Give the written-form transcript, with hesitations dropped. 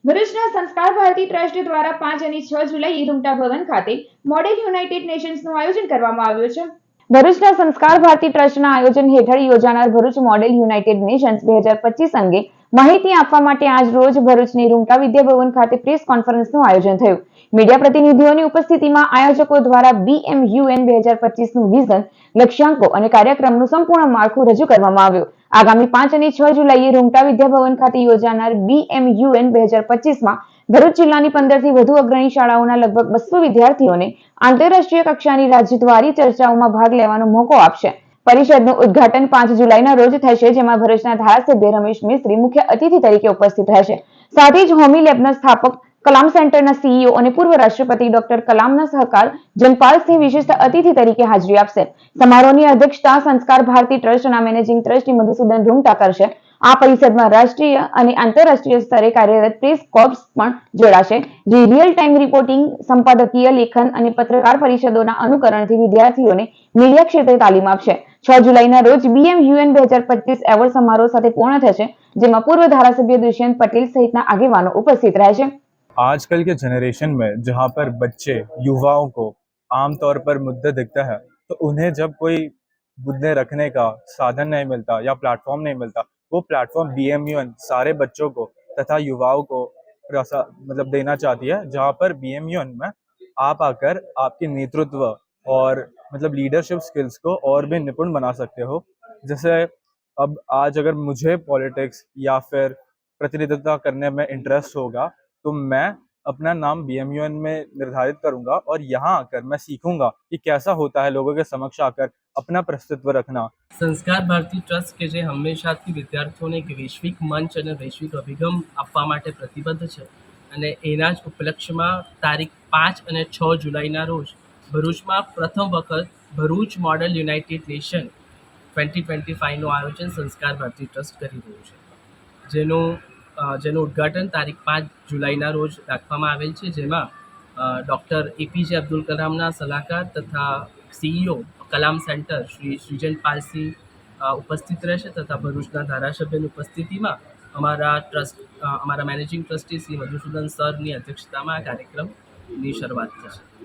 ભરૂચના સંસ્કાર ભારતી ટ્રસ્ટ દ્વારા 5 અને 6 જુલાઈએ રૂમટા ભવન ખાતે મોડેલ યુનાઇટેડ નેશન્સનું આયોજન કરવામાં આવ્યું છે. ભરૂચના સંસ્કાર ભારતી ટ્રસ્ટના આયોજન હેઠળ યોજાનાર ભરૂચ મોડેલ યુનાઇટેડ નેશન્સ 2025 અંગે માહિતી આપવા માટે આજ રોજ ભરૂચની રૂમટા વિદ્યાભવન ખાતે પ્રેસ કોન્ફરન્સનું આયોજન થયું. મીડિયા પ્રતિનિધિઓની ઉપસ્થિતિમાં આયોજકો દ્વારા BMUN 2025નું વિઝન, લક્ષ્યાંકો અને કાર્યક્રમનું સંપૂર્ણ માળખું રજૂ કરવામાં આવ્યું. આગામી 5 અને 6 જુલાઈએ રૂમટા વિદ્યાભવન ખાતે યોજાનાર BMUN 2025માં ભરૂચ જિલ્લાની 15 થી વધુ અગ્રણી શાળાઓના લગભગ 200 વિદ્યાર્થીઓને આંતરરાષ્ટ્રીય કક્ષાની રાજદ્વારી ચર્ચાઓમાં ભાગ લેવાનો મોકો આપશે. પરિષદનું ઉદ્ઘાટન 5 જુલાઈના રોજ થશે, જેમાં ભરૂચના ધારાસભ્ય રમેશ મિસ્ત્રી મુખ્ય અતિથિ તરીકે ઉપસ્થિત રહેશે. સાથે જ હોમી લેબના સ્થાપક, કલામ સેન્ટરના CEO અને પૂર્વ રાષ્ટ્રપતિ ડોક્ટર કલામના સહકાર જનપાલસિંહ વિશિષ્ટ અતિથિ તરીકે હાજરી આપશે. સમારોહની અધ્યક્ષતા સંસ્કાર ભારતી ટ્રસ્ટના મેનેજિંગ ટ્રસ્ટી મધુસૂદન રૂંગટા કરશે. આ પરિષદમાં રાષ્ટ્રીય અને આંતરરાષ્ટ્રીય સ્તરે કાર્યરત પ્રેસ કોર્પ્સ પણ જોડાશે, જે રિયલ ટાઈમ રિપોર્ટિંગ, સંપાદકીય લેખન અને પત્રકાર પરિષદોના અનુકરણથી વિદ્યાર્થીઓને મીડિયા ક્ષેત્રે તાલીમ આપશે. 6 જુલાઈના રોજ BMUN 2025 એવોર્ડ સમારોહ સાથે પૂર્ણ થશે, જેમાં પૂર્વ ધારાસભ્ય દુષ્યંત पटेल सहित આગેવાનો ઉપસ્થિત રહેશે. आजकल के जनरेशन में जहाँ पर बच्चे युवाओं को आमतौर पर मुद्दे दिखते हैं, तो उन्हें जब कोई मुद्दे रखने का साधन नहीं मिलता या प्लेटफॉर्म नहीं मिलता, वो प्लेटफॉर्म BMUN सारे बच्चों को तथा युवाओं को मतलब देना चाहती है, जहाँ पर BMUN में आप आकर आपके नेतृत्व और मतलब लीडरशिप स्किल्स को और भी निपुण बना सकते हो. जैसे अब आज अगर मुझे पॉलिटिक्स या फिर प्रतिनिधित्व करने में इंटरेस्ट होगा, तो मैं अपना नाम BMUN में निर्धारित करूंगा और यहाँ आकर मैं सीखूंगा कि कैसा होता है लोगों के समक्ष आकर अपना प्रस्तुत्व रखना. સંસ્કાર ભારતી ટ્રસ્ટ કે જે હંમેશાથી વિદ્યાર્થીઓને એક વૈશ્વિક મંચ અને વૈશ્વિક અભિગમ આપવા માટે પ્રતિબદ્ધ છે, અને એના જ ઉપલક્ષ્યમાં તારીખ 5 અને 6 જુલાઈના રોજ ભરૂચમાં પ્રથમ વખત ભરૂચ મોડેલ યુનાઇટેડ નેશન 2025નું આયોજન સંસ્કાર ભારતી ટ્રસ્ટ કરી રહ્યું છે, જેનું ઉદ્ઘાટન તારીખ 5 જુલાઈના રોજ રાખવામાં આવેલ છે, જેમાં ડૉક્ટર APJ અબ્દુલ કલામના સલાહકાર તથા CEO કલામ સેન્ટર શ્રી સૃજન પાલસિંહ ઉપસ્થિત રહેશે, તથા ભરૂચના ધારાસભ્યની ઉપસ્થિતિમાં અમારા મેનેજિંગ ટ્રસ્ટી શ્રી મધુસૂદન સરની અધ્યક્ષતામાં આ કાર્યક્રમની શરૂઆત થશે.